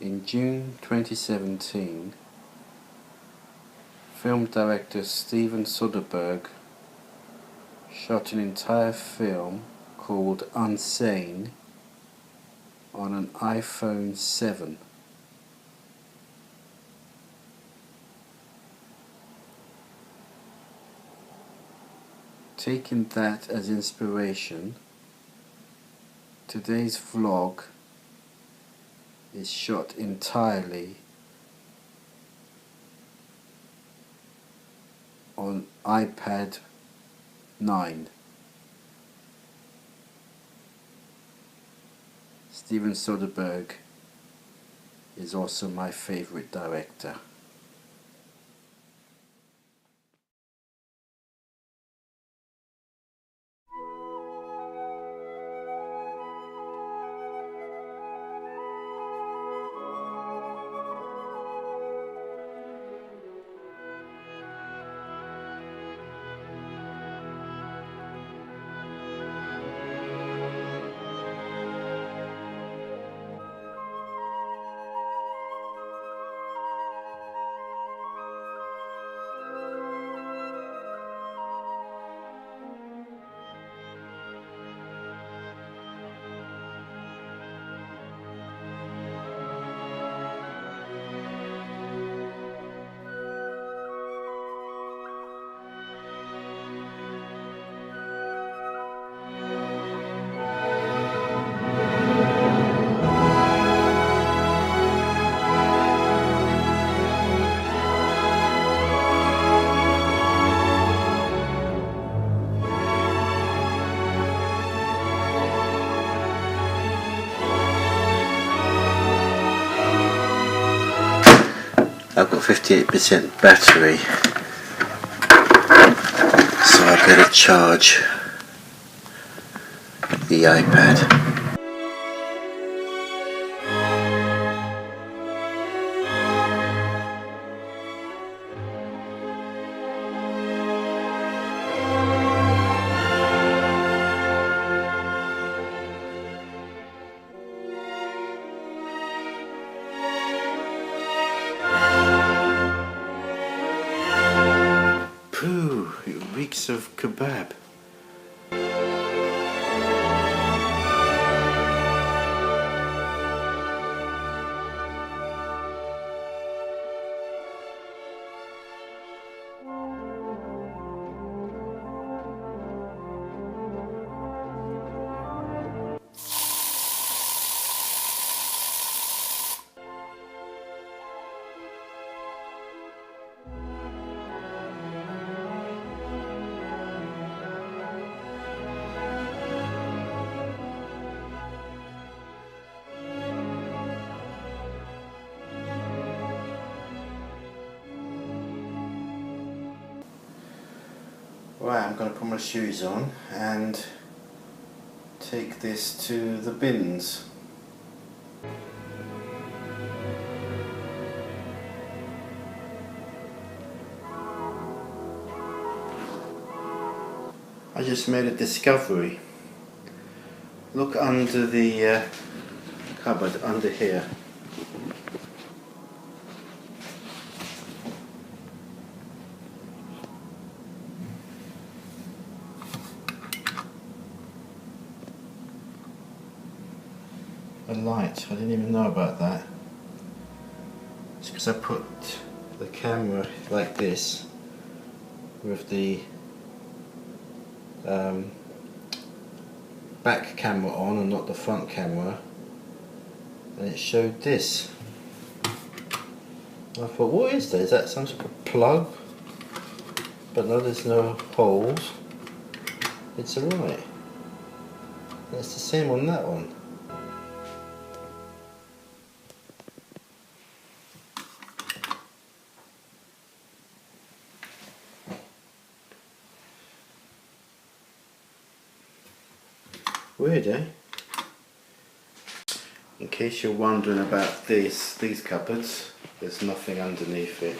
In June 2017, film director Steven Soderbergh shot an entire film called Unsane on an iPhone 7. Taking that as inspiration, today's vlog is shot entirely on iPad 9. Steven Soderbergh is also my favorite director. I've got 58% battery, so I better charge the iPad. Pooh, it reeks of kebab. Right, I'm going to put my shoes on and take this to the bins. I just made a discovery. Look under the cupboard, under here. A light, I didn't even know about that. It's because I put the camera like this with the back camera on and not the front camera, and it showed this. I thought, what is that? Is that some sort of plug? But no, there's no holes. It's a light. And it's the same on that one. Weird, eh? In case you're wondering about these cupboards, there's nothing underneath it.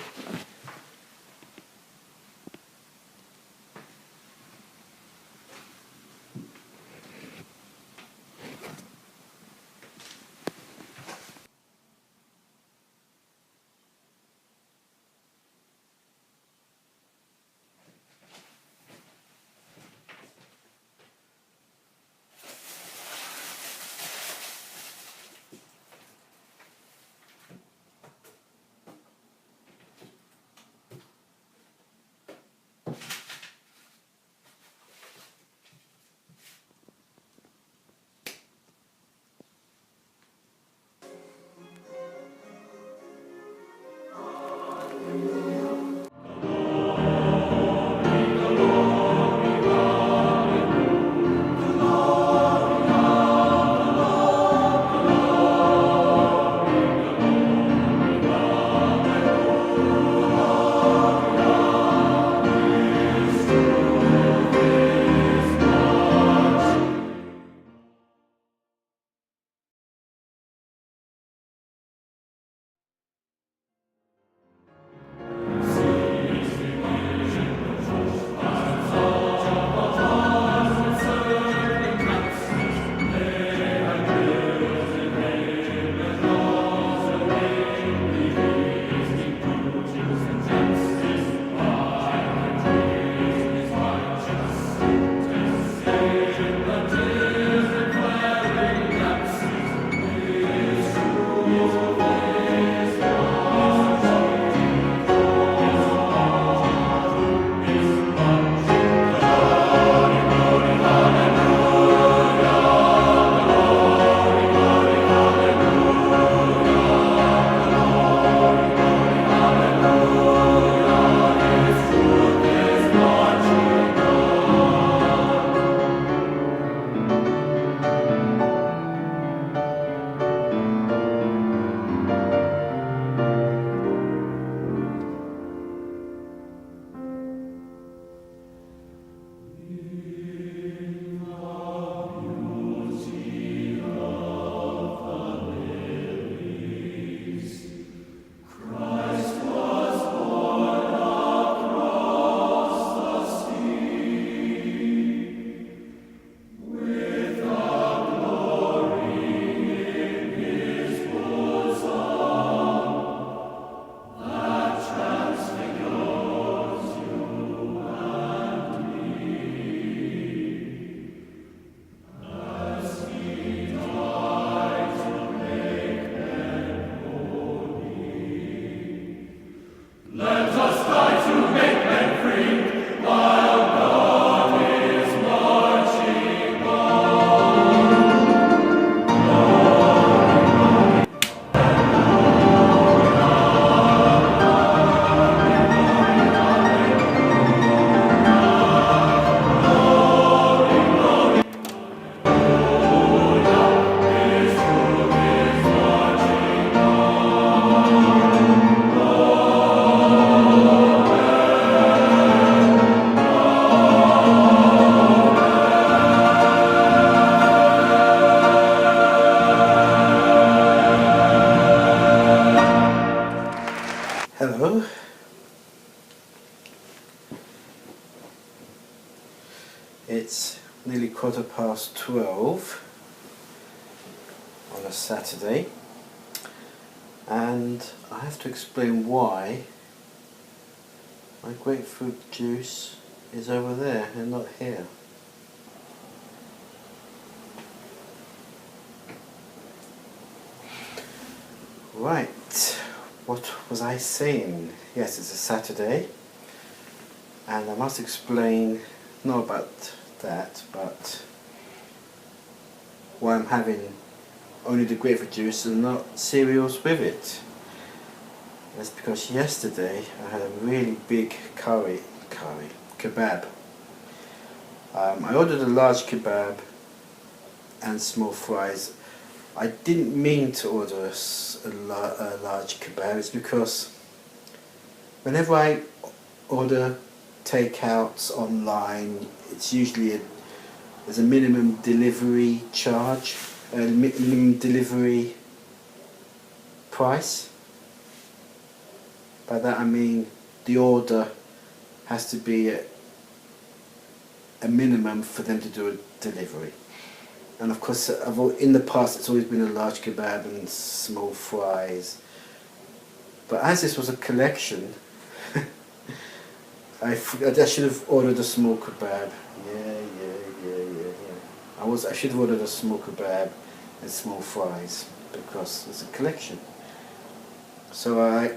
12 on a Saturday, and I have to explain why my grapefruit juice is over there and not here. Right, what was I saying? Yes, it's a Saturday, and I must explain not about that, but why I'm having only the grapefruit juice and not cereals with it. That's because yesterday I had a really big kebab. I ordered a large kebab and small fries. I didn't mean to order a large kebab. It's because whenever I order takeouts online, it's usually there's a minimum delivery charge, a minimum delivery price. By that I mean the order has to be a minimum for them to do a delivery. And of course, in the past it's always been a large kebab and small fries. But as this was a collection, I should have ordered a small kebab. Yeah. I should have ordered a small kebab and small fries because it's a collection. So I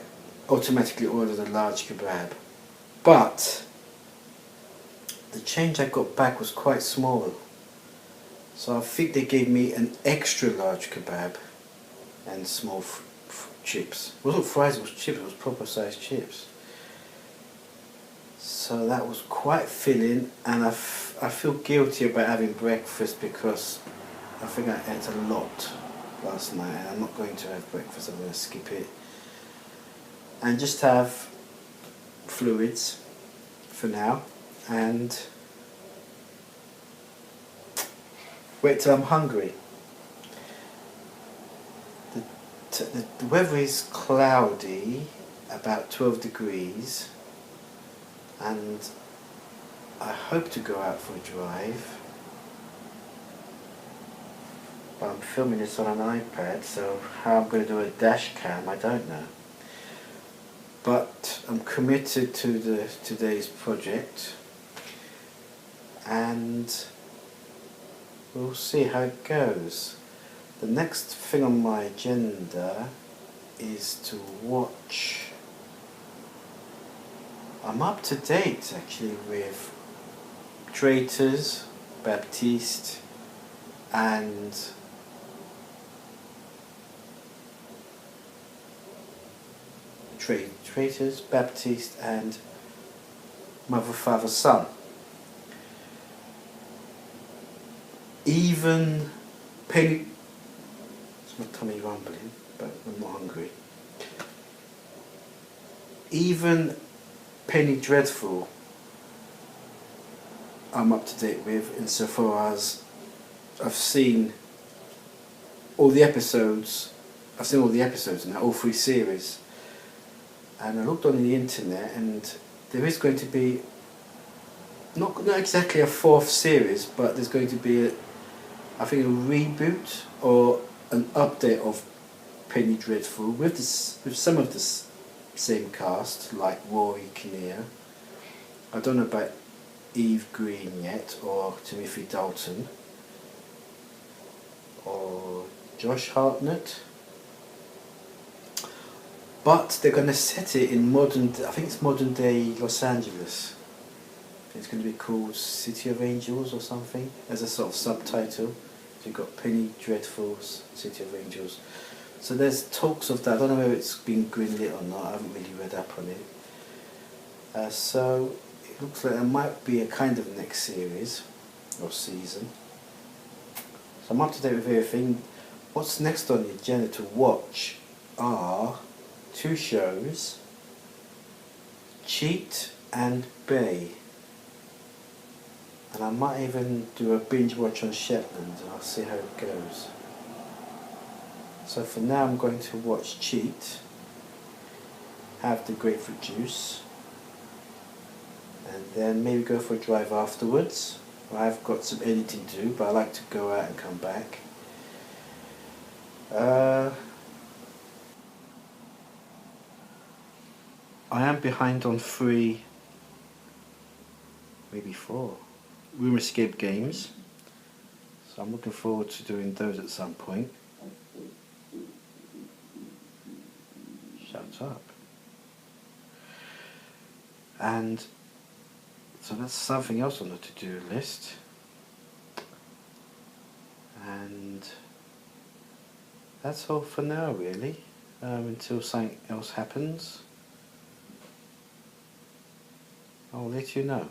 automatically ordered a large kebab. But the change I got back was quite small. So I think they gave me an extra large kebab and small chips. It wasn't fries, it was chips, it was proper sized chips. So that was quite filling, and I feel guilty about having breakfast because I think I ate a lot last night, and I'm not going to have breakfast, I'm going to skip it. And just have fluids for now, and wait till I'm hungry. The weather is cloudy, about 12 degrees, and I hope to go out for a drive. But I'm filming this on an iPad, so how I'm going to do a dash cam, I don't know. But I'm committed to today's project, and we'll see how it goes. The next thing on my agenda is to watch. I'm up to date actually with Traitors, Baptiste, and Traitors, Baptiste, and Mother, Father, Son. Even Penny. It's my tummy rumbling, but I'm not hungry. Even Penny Dreadful, I'm up to date with, insofar as I've seen all the episodes. I've seen all the episodes now, all 3 series. And I looked on the internet, and there is going to be not exactly a 4th series, but there's going to be I think a reboot or an update of Penny Dreadful with some of the same cast, like Rory Kinnear. I don't know about Eve Green yet, or Timothy Dalton, or Josh Hartnett. But they're going to set it in I think it's modern day Los Angeles. It's going to be called City of Angels or something, as a sort of subtitle. So you've got Penny Dreadful's City of Angels. So there's talks of that. I don't know whether it's been greenlit or not. I haven't really read up on it. So it looks like there might be a kind of next series or season. So I'm up to date with everything. What's next on the agenda to watch are 2 shows, Cheat and Bay. And I might even do a binge watch on Shetland, and I'll see how it goes. So for now I'm going to watch Cheat, have the grapefruit juice, and then maybe go for a drive afterwards, I've got some editing to do, but I like to go out and come back. I am behind on 3, maybe 4 room escape games, so I'm looking forward to doing those at some point. Shut up. And so that's something else on the to-do list. And that's all for now, really, until something else happens. I'll let you know.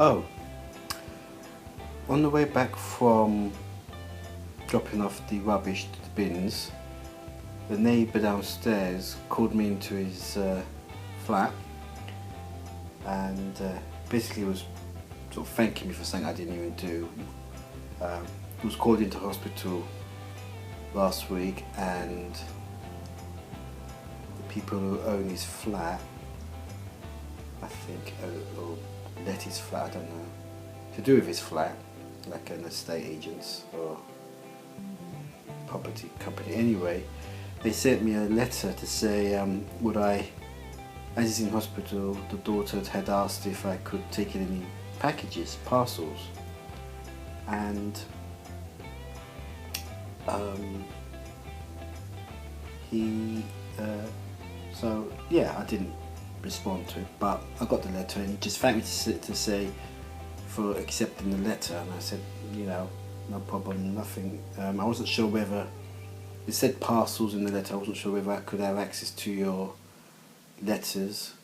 Oh, on the way back from dropping off the rubbish to the bins, the neighbour downstairs called me into his flat and basically was sort of thanking me for something I didn't even do. He was called into hospital last week, and the people who own his flat, I think, or let his flat, I don't know, to do with his flat, like an estate agents or property company. Anyway, they sent me a letter to say would I, as he's in hospital, the daughter had asked if I could take in any packages, parcels, and so yeah, I didn't respond to it, but I got the letter and he just thanked me to say for accepting the letter, and I said, you know, no problem, nothing. I wasn't sure whether, it said parcels in the letter, I wasn't sure whether I could have access to your letters,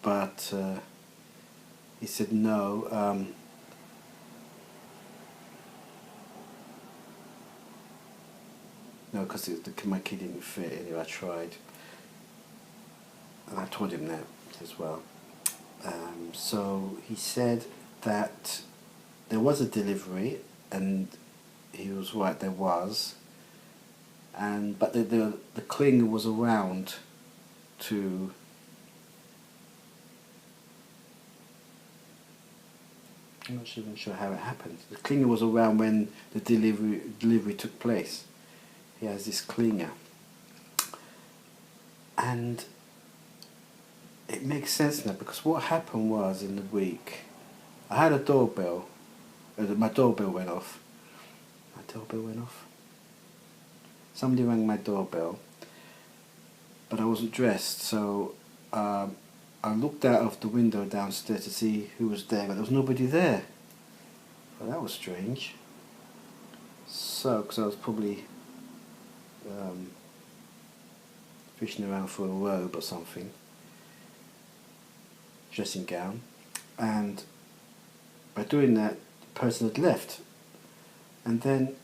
but he said no. No, because my key didn't fit. Anyway, I tried, and I told him that as well. So he said that there was a delivery, and he was right, there was, but the clinger was around to I'm not even sure how it happened. The clinger was around when the delivery took place. He has this clinger, and it makes sense now, because what happened was, in the week I had a doorbell. My doorbell went off. Somebody rang my doorbell, but I wasn't dressed, so I looked out of the window downstairs to see who was there, but there was nobody there. Well, that was strange. So, because I was probably fishing around for a robe or something, dressing gown, and by doing that, the person had left. And then,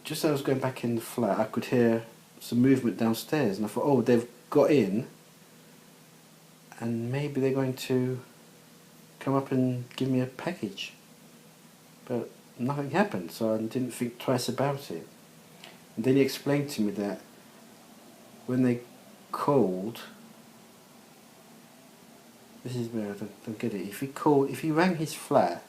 just as I was going back in the flat, I could hear some movement downstairs, and I thought, oh, they've got in, and maybe they're going to come up and give me a package. But nothing happened, so I didn't think twice about it. And then he explained to me that when they called, this is where I don't get it. If he rang his flat,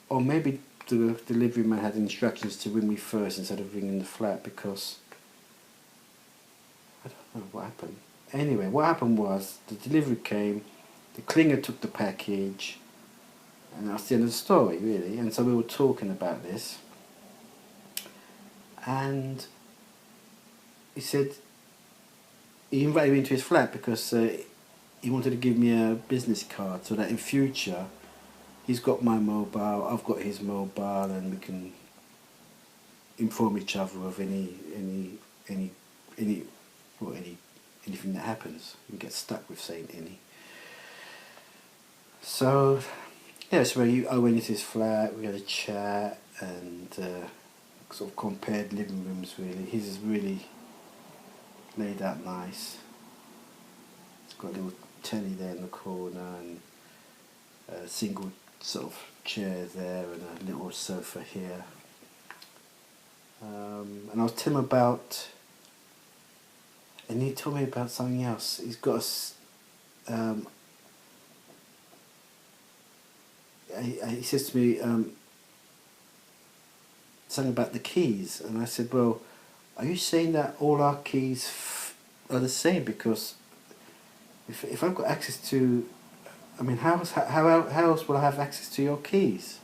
or maybe the delivery man had instructions to ring me first instead of ringing the flat, because I don't know what happened. Anyway, what happened was the delivery came, the clinger took the package, and that's the end of the story, really. And so we were talking about this, and he said he invited me into his flat because he wanted to give me a business card so that in future he's got my mobile, I've got his mobile, and we can inform each other of anything that happens. You can get stuck with saying any. So yeah, so I went into his flat, we had a chat, and sort of compared living rooms really. His is really laid out nice. It's got a little telly there in the corner, and a single sort of chair there, and a little sofa here. And I was telling him about, and he told me about something else. He's got he says to me something about the keys, and I said, well, are you saying that all our keys are the same? Because if I've got access to, I mean, how else will I have access to your keys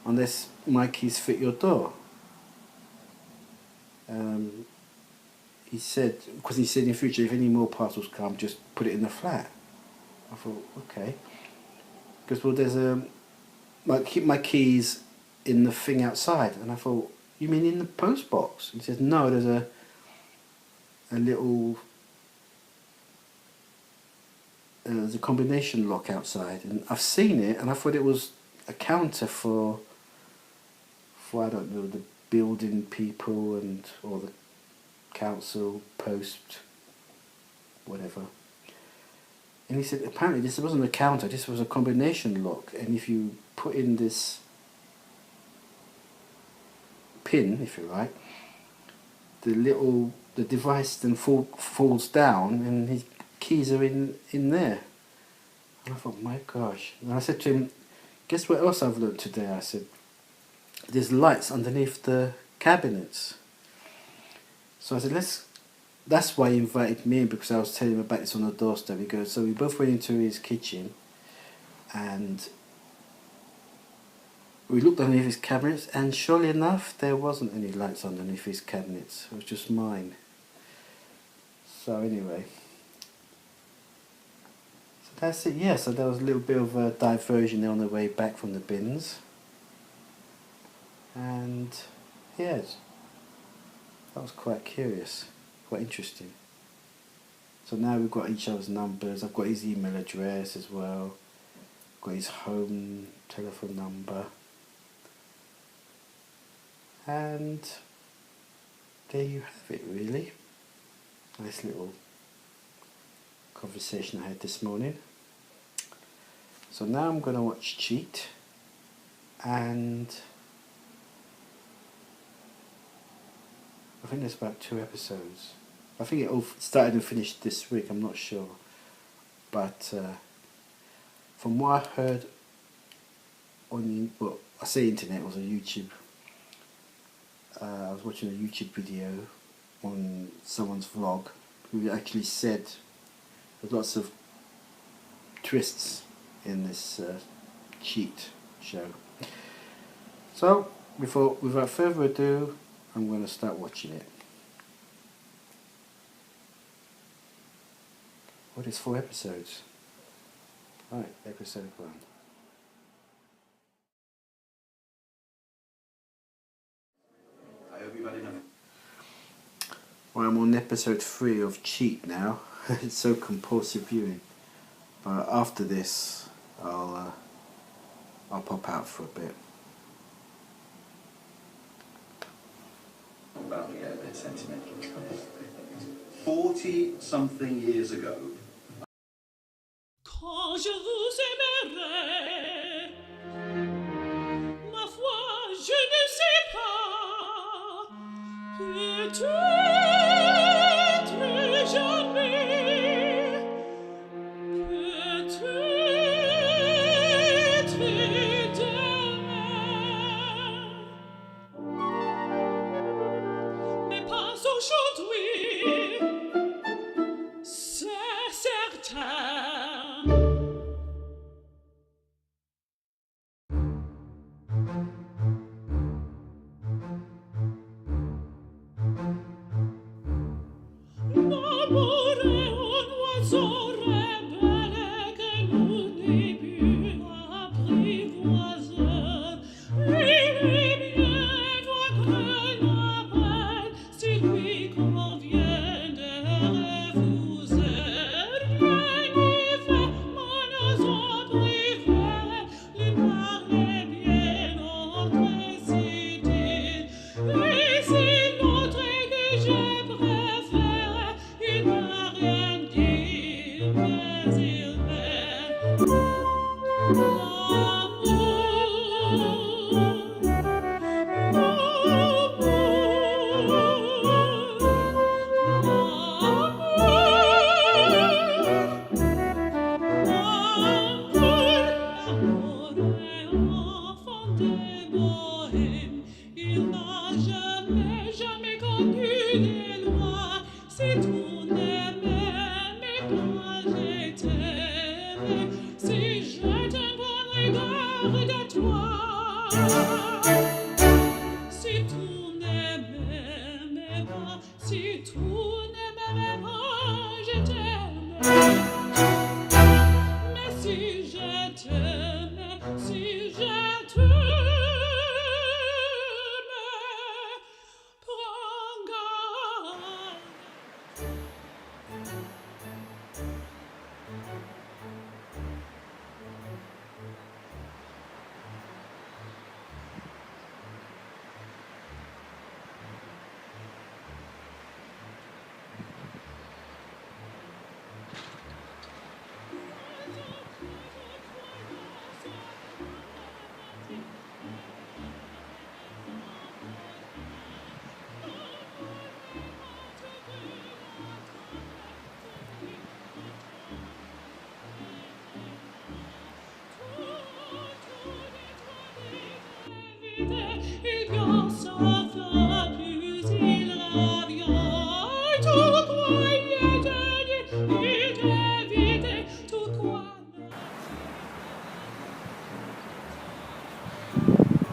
unless my keys fit your door? He said, because he said in the future if any more parcels come, just put it in the flat. I thought, okay, because well, there's keep my keys in the thing outside, and I thought, you mean in the post box? He said, no, there's a little there's a combination lock outside, and I've seen it, and I thought it was a counter for I don't know, the building people or the council post, whatever. And he said apparently this wasn't a counter, this was a combination lock, and if you put in this pin, if you like, the device then falls down, and his keys are in there. And I thought, my gosh. And I said to him, guess what else I've learned today? I said, there's lights underneath the cabinets. So I said, that's why he invited me in, because I was telling him about this on the doorstep. He goes, so we both went into his kitchen, and we looked underneath his cabinets, and surely enough, there wasn't any lights underneath his cabinets. It was just mine. So anyway, so that's it. Yeah, so there was a little bit of a diversion there on the way back from the bins. And yeah, that was quite curious, quite interesting. So now we've got each other's numbers. I've got his email address as well. Got his home telephone number. And there you have it, really. Nice little conversation I had this morning. So now I'm going to watch Cheat, and I think there's about 2 episodes. I think it all started and finished this week, I'm not sure. But from what I heard on, well, I say internet, it was a YouTube. I was watching a YouTube video on someone's vlog who actually said there's lots of twists in this Cheat show. So, without further ado, I'm going to start watching it. What is 4 episodes? Right, episode 1. I hope you've had enough. Well, I'm on episode 3 of Cheat now. It's so compulsive viewing. But after this, I'll pop out for a bit. I'm about to get a bit sentimental. 40-something years ago. Quand je vous aimerai, ma foi, je ne sais pas, peut-être jamais, peut-être demain, mais pas aujourd'hui. C'est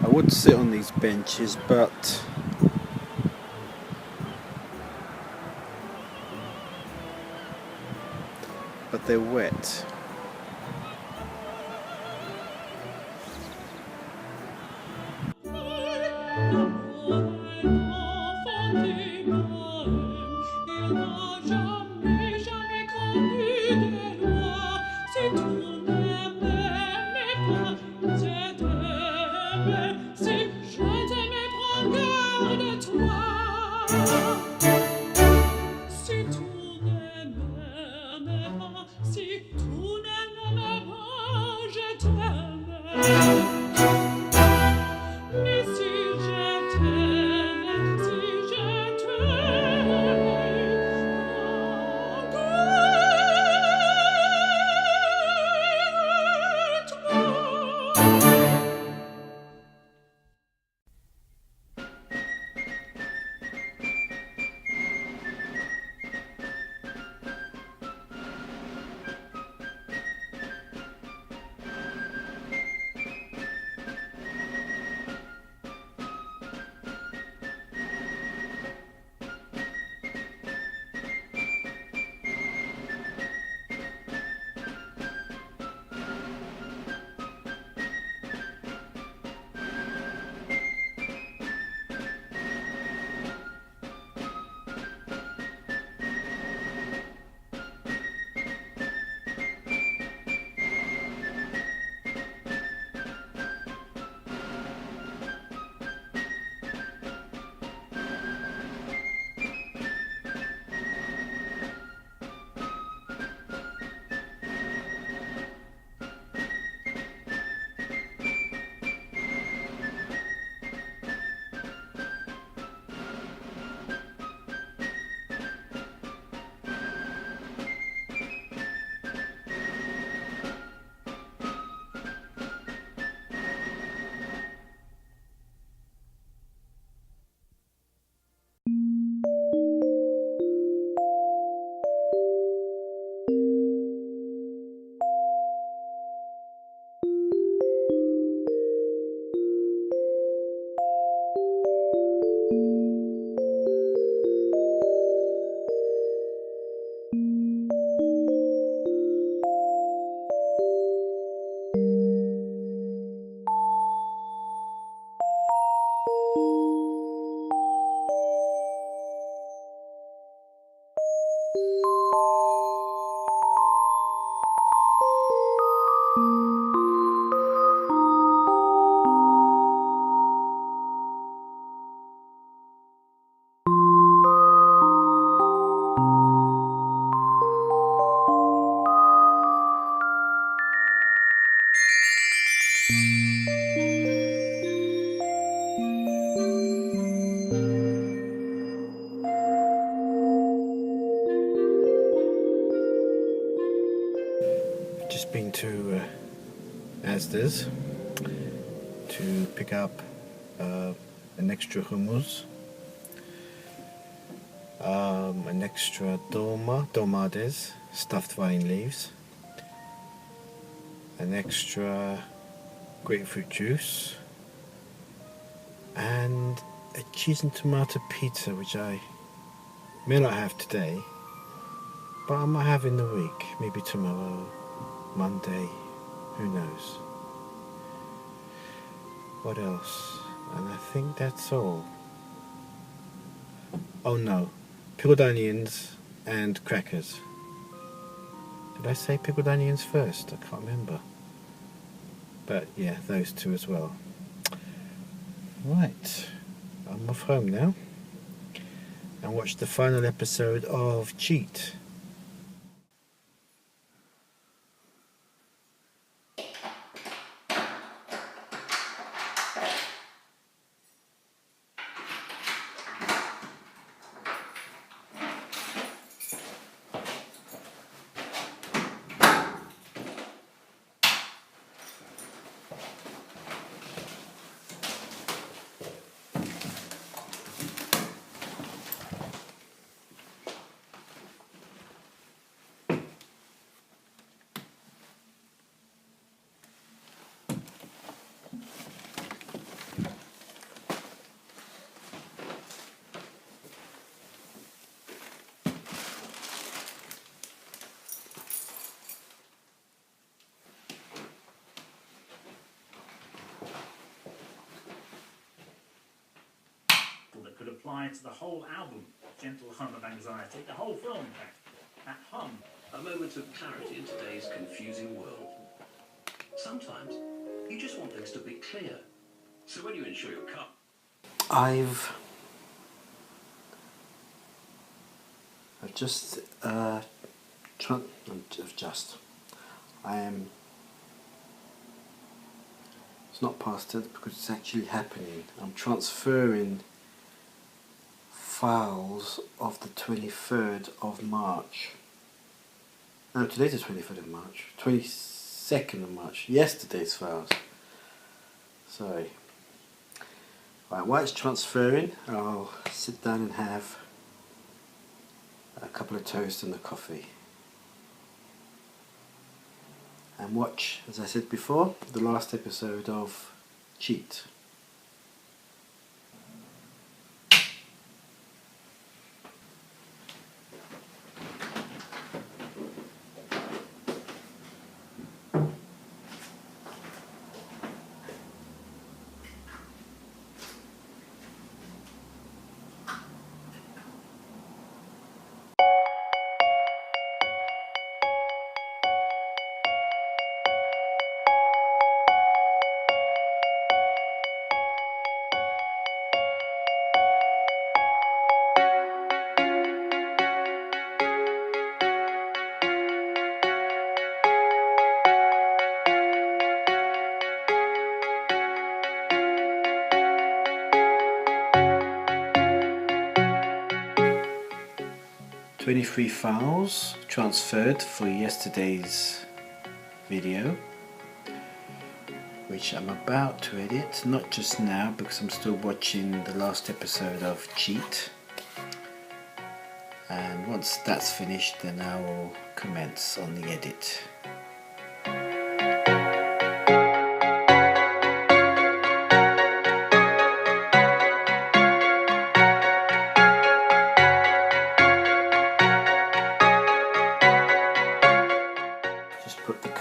I would sit on these benches, but they're wet. Just been to Asda's to pick up an extra hummus, an extra domades, stuffed vine leaves, an extra grapefruit juice, and a cheese and tomato pizza, which I may not have today, but I might have in the week, maybe tomorrow, Monday, who knows. What else? And I think that's all. Oh no, pickled onions and crackers. Did I say pickled onions first? I can't remember. But yeah, those two as well. Right, I'm off home now and watch the final episode of Cheat. That could apply to the whole album. Gentle hum of anxiety, the whole film in fact. That hum. A moment of clarity in today's confusing world. Sometimes you just want things to be clear. So when you insure your car... I am, it's not past it because it's actually happening. I'm transferring files of the 23rd of March. No, today's the 23rd of March. 22nd of March. Yesterday's files. Sorry. Right, while it's transferring, I'll sit down and have a couple of toast and a coffee. And watch, as I said before, the last episode of Cheat. Three files transferred for yesterday's video, which I'm about to edit, not just now because I'm still watching the last episode of Cheat, and once that's finished then I will commence on the edit.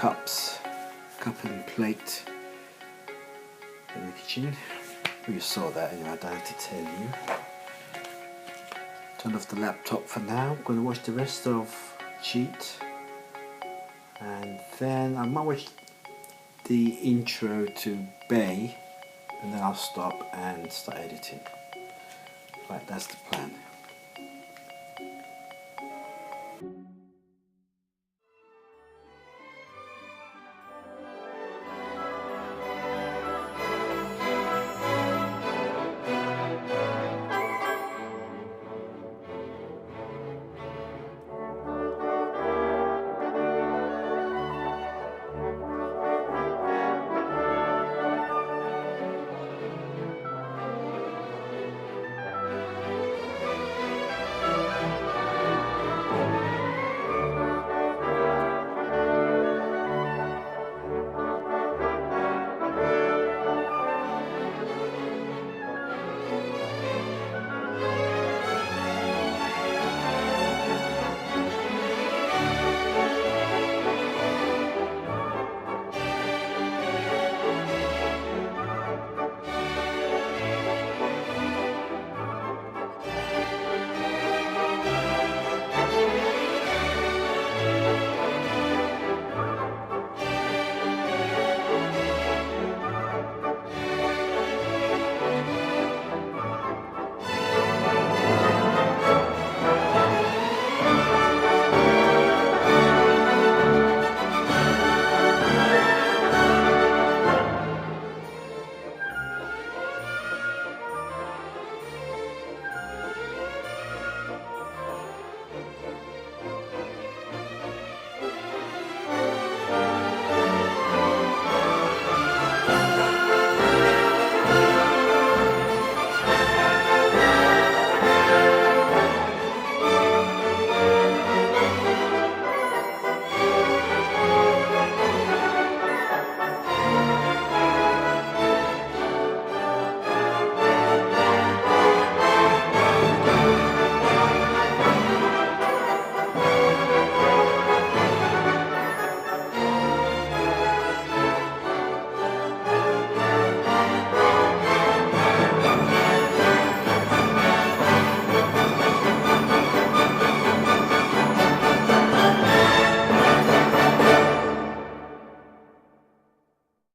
cups, cup and plate in the kitchen. You saw that anyway, I don't have to tell you. Turn off the laptop for now. I'm going to watch the rest of Cheat, and then I might watch the intro to Bay, and then I'll stop and start editing. Right, that's the plan.